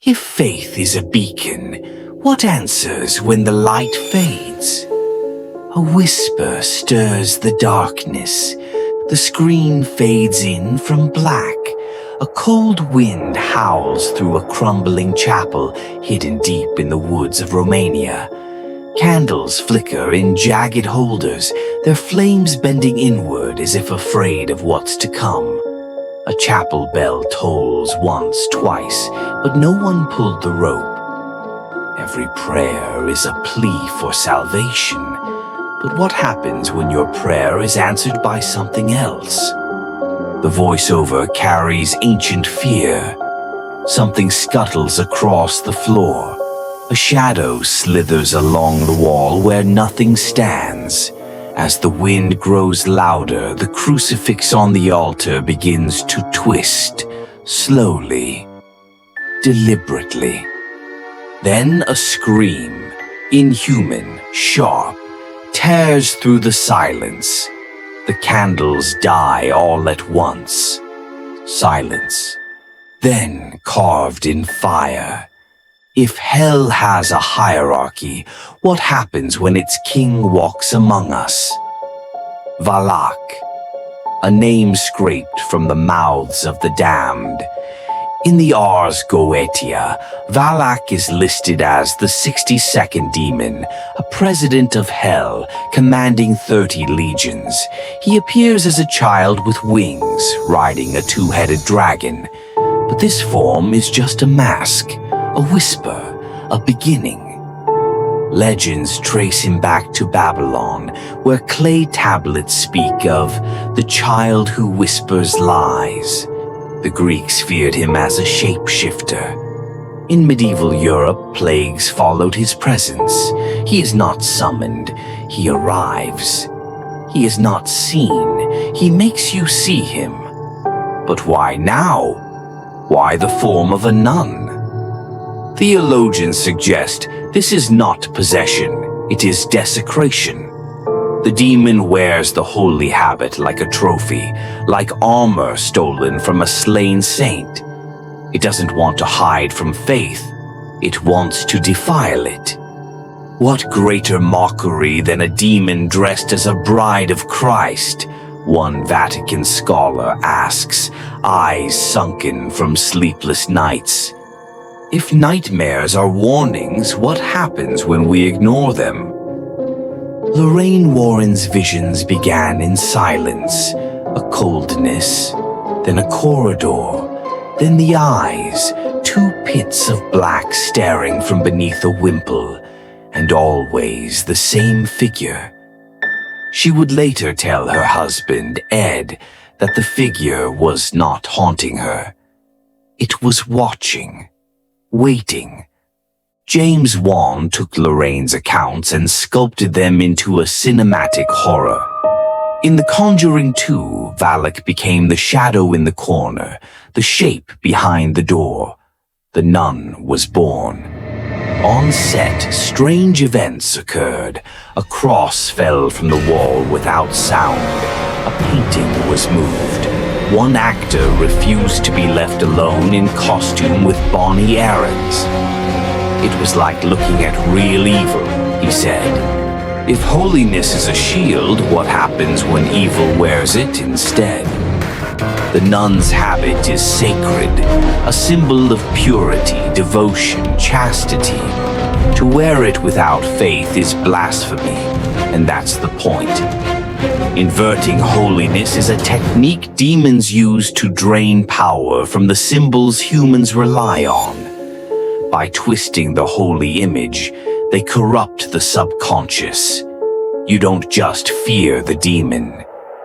If faith is a beacon, what answers when the light fades? A whisper stirs the darkness. The screen fades in from black. A cold wind howls through a crumbling chapel hidden deep in the woods of Romania. Candles flicker in jagged holders, their flames bending inward as if afraid of what's to come. A chapel bell tolls once, twice, but no one pulled the rope. Every prayer is a plea for salvation. But what happens when your prayer is answered by something else? The voiceover carries ancient fear. Something scuttles across the floor. A shadow slithers along the wall where nothing stands. As the wind grows louder, the crucifix on the altar begins to twist, slowly, deliberately. Then a scream, inhuman, sharp, tears through the silence. The candles die all at once. Silence. Then, carved in fire. If hell has a hierarchy, what happens when its king walks among us? Valak, a name scraped from the mouths of the damned. In the Ars Goetia, Valak is listed as the 62nd demon, a president of hell, commanding 30 legions. He appears as a child with wings, riding a two-headed dragon. But this form is just a mask, a whisper, a beginning. Legends trace him back to Babylon, where clay tablets speak of the child who whispers lies. The Greeks feared him as a shapeshifter. In medieval Europe, plagues followed his presence. He is not summoned, he arrives. He is not seen, he makes you see him. But why now? Why the form of a nun? Theologians suggest this is not possession, it is desecration. The demon wears the holy habit like a trophy, like armor stolen from a slain saint. It doesn't want to hide from faith, it wants to defile it. What greater mockery than a demon dressed as a bride of Christ? One Vatican scholar asks, eyes sunken from sleepless nights. If nightmares are warnings, what happens when we ignore them? Lorraine Warren's visions began in silence, a coldness, then a corridor, then the eyes, two pits of black staring from beneath a wimple, and always the same figure. She would later tell her husband, Ed, that the figure was not haunting her. It was watching, waiting. James Wan took Lorraine's accounts and sculpted them into a cinematic horror. In The Conjuring 2, Valak became the shadow in the corner, the shape behind the door. The nun was born. On set, strange events occurred. A cross fell from the wall without sound. A painting was moved. One actor refused to be left alone in costume with Bonnie Aarons. It was like looking at real evil, he said. If holiness is a shield, what happens when evil wears it instead? The nun's habit is sacred, a symbol of purity, devotion, chastity. To wear it without faith is blasphemy, and that's the point. Inverting holiness is a technique demons use to drain power from the symbols humans rely on. By twisting the holy image, they corrupt the subconscious. You don't just fear the demon.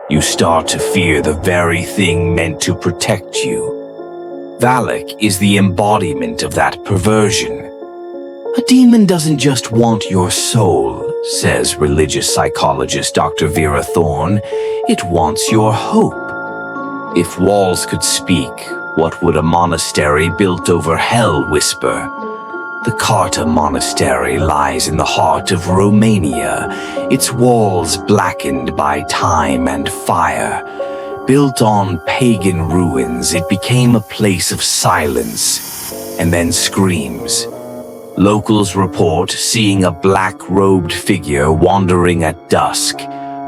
You start to fear the very thing meant to protect you. Valak is the embodiment of that perversion. A demon doesn't just want your soul, says religious psychologist Dr. Vera Thorne. It wants your hope. If walls could speak, what would a monastery built over hell whisper? The Carta Monastery lies in the heart of Romania, its walls blackened by time and fire. Built on pagan ruins, it became a place of silence. and then screams. Locals report seeing a black-robed figure wandering at dusk.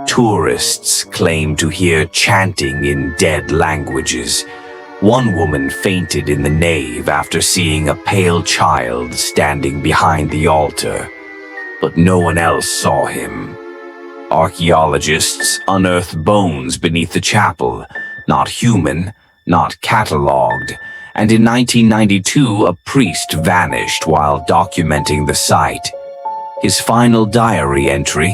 Tourists claim to hear chanting in dead languages. One woman fainted in the nave after seeing a pale child standing behind the altar, but no one else saw him. Archaeologists unearthed bones beneath the chapel, not human, not catalogued, and in 1992 a priest vanished while documenting the site. His final diary entry: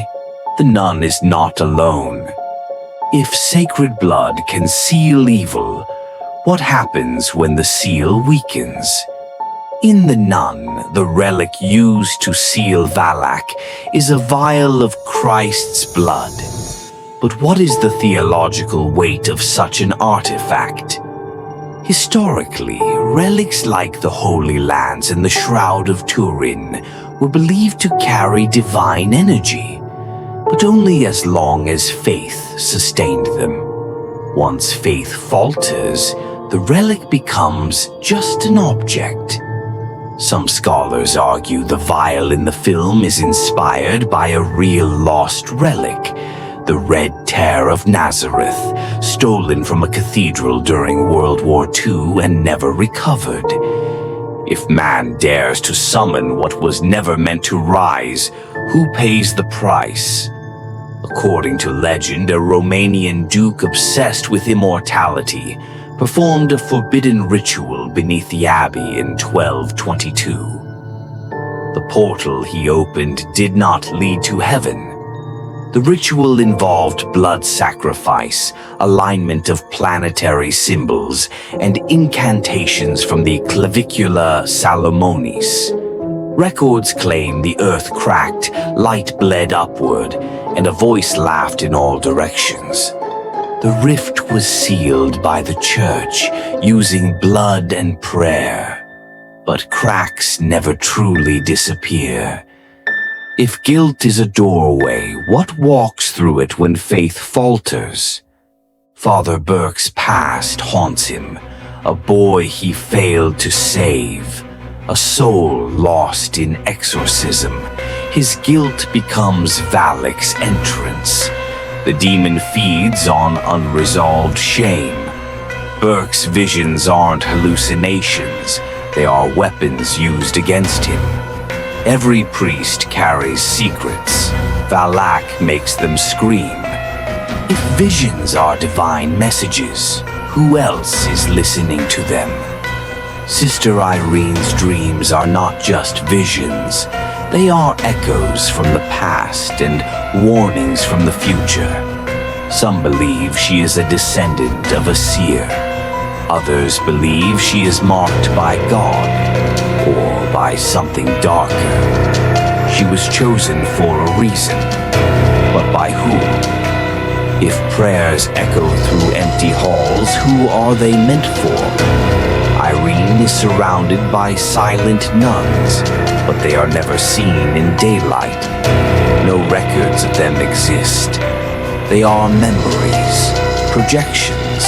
"The nun is not alone." If sacred blood can seal evil, what happens when the seal weakens? In the nun, the relic used to seal Valak is a vial of Christ's blood. But what is the theological weight of such an artifact? Historically, relics like the Holy Lands and the Shroud of Turin were believed to carry divine energy, but only as long as faith sustained them. Once faith falters, the relic becomes just an object. Some scholars argue the vial in the film is inspired by a real lost relic, the Red Tear of Nazareth, stolen from a cathedral during World War II and never recovered. If man dares to summon what was never meant to rise, who pays the price? According to legend, a Romanian duke obsessed with immortality performed a forbidden ritual beneath the abbey in 1222. The portal he opened did not lead to heaven. The ritual involved blood sacrifice, alignment of planetary symbols, and incantations from the Clavicula Salomonis. Records claim the earth cracked, light bled upward, and a voice laughed in all directions. The rift was sealed by the church using blood and prayer. But cracks never truly disappear. If guilt is a doorway, what walks through it when faith falters? Father Burke's past haunts him, a boy he failed to save, a soul lost in exorcism. His guilt becomes Valak's entrance. The demon feeds on unresolved shame. Burke's visions aren't hallucinations, they are weapons used against him. Every priest carries secrets. Valak makes them scream. If visions are divine messages, who else is listening to them? Sister Irene's dreams are not just visions. They are echoes from the past and warnings from the future. Some believe she is a descendant of a seer. Others believe she is marked by God or by something darker. She was chosen for a reason, but by whom? If prayers echo through empty halls, who are they meant for? Irene is surrounded by silent nuns, but they are never seen in daylight. No records of them exist. They are memories, projections,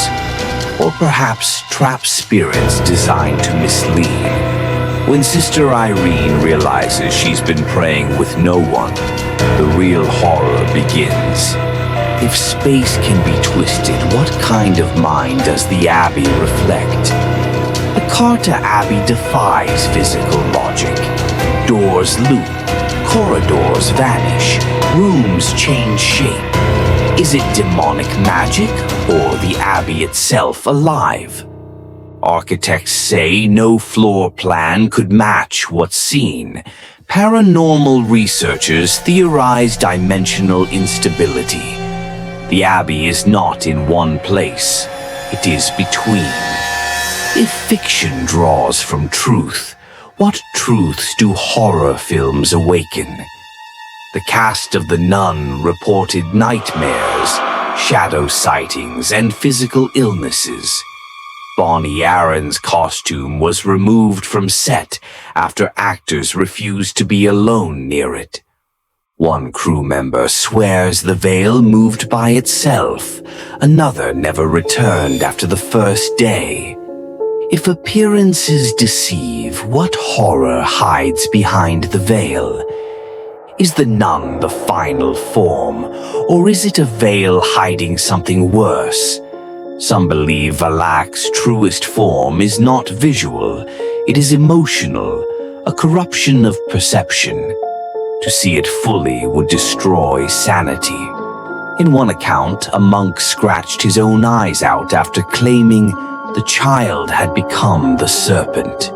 or perhaps trapped spirits designed to mislead. When Sister Irene realizes she's been praying with no one, the real horror begins. If space can be twisted, what kind of mind does the Abbey reflect? The Carta Abbey defies physical logic. Doors loop, corridors vanish, rooms change shape. Is it demonic magic, or the Abbey itself alive? Architects say no floor plan could match what's seen. Paranormal researchers theorize dimensional instability. The Abbey is not in one place, it is between. If fiction draws from truth, what truths do horror films awaken? The cast of The Nun reported nightmares, shadow sightings, and physical illnesses. Bonnie Aaron's costume was removed from set after actors refused to be alone near it. One crew member swears the veil moved by itself. Another never returned after the first day. If appearances deceive, what horror hides behind the veil? Is the nun the final form, or is it a veil hiding something worse? Some believe Valak's truest form is not visual, it is emotional, a corruption of perception. To see it fully would destroy sanity. In one account, a monk scratched his own eyes out after claiming the child had become the serpent.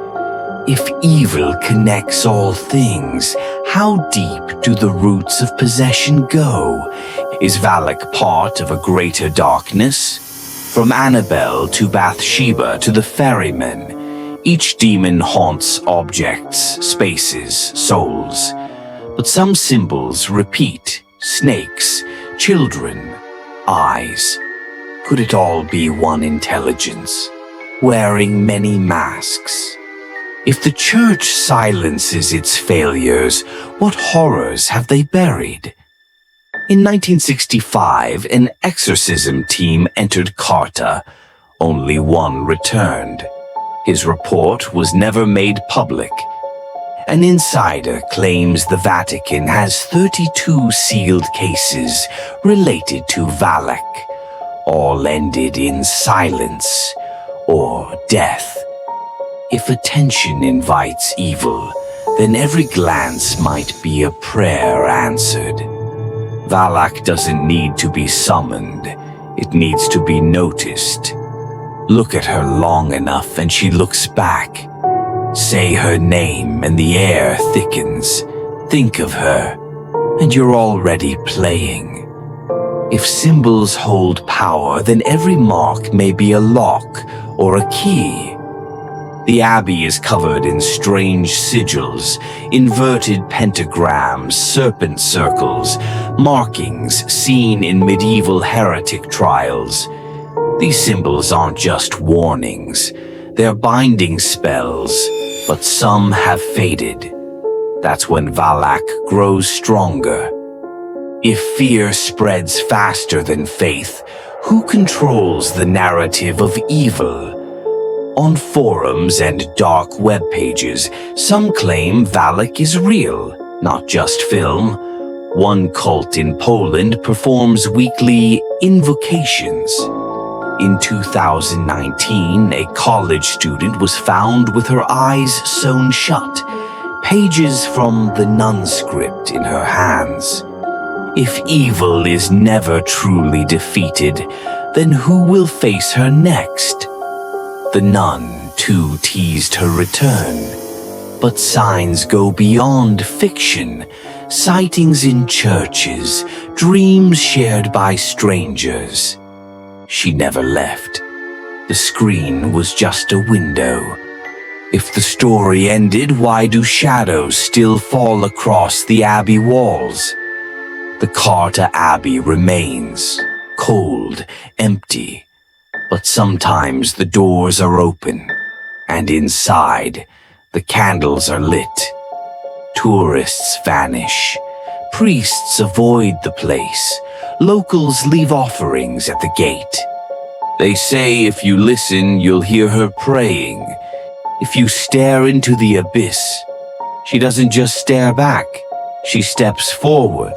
If evil connects all things, how deep do the roots of possession go? Is Valak part of a greater darkness? From Annabelle to Bathsheba to the ferryman, each demon haunts objects, spaces, souls. But some symbols repeat: snakes, children, eyes. Could it all be one intelligence, wearing many masks? If the church silences its failures, what horrors have they buried? In 1965, an exorcism team entered Carta. Only one returned. His report was never made public. An insider claims the Vatican has 32 sealed cases related to Valak. All ended in silence or death. If attention invites evil, then every glance might be a prayer answered. Valak doesn't need to be summoned, it needs to be noticed. Look at her long enough and she looks back. Say her name and the air thickens. Think of her, and you're already playing. If symbols hold power, then every mark may be a lock or a key. The abbey is covered in strange sigils, inverted pentagrams, serpent circles, markings seen in medieval heretic trials. These symbols aren't just warnings, they're binding spells, but some have faded. That's when Valak grows stronger. If fear spreads faster than faith, who controls the narrative of evil? On forums and dark web pages, some claim Valak is real, not just film. One cult in Poland performs weekly invocations. In 2019, a college student was found with her eyes sewn shut, pages from the nun script in her hands. If evil is never truly defeated, then who will face her next? The nun, too, teased her return. But signs go beyond fiction. Sightings in churches, dreams shared by strangers. She never left. The screen was just a window. If the story ended, why do shadows still fall across the abbey walls? The Carta Abbey remains, cold, empty. But sometimes the doors are open, and inside, the candles are lit. Tourists vanish. Priests avoid the place. Locals leave offerings at the gate. They say if you listen, you'll hear her praying. If you stare into the abyss, she doesn't just stare back, she steps forward.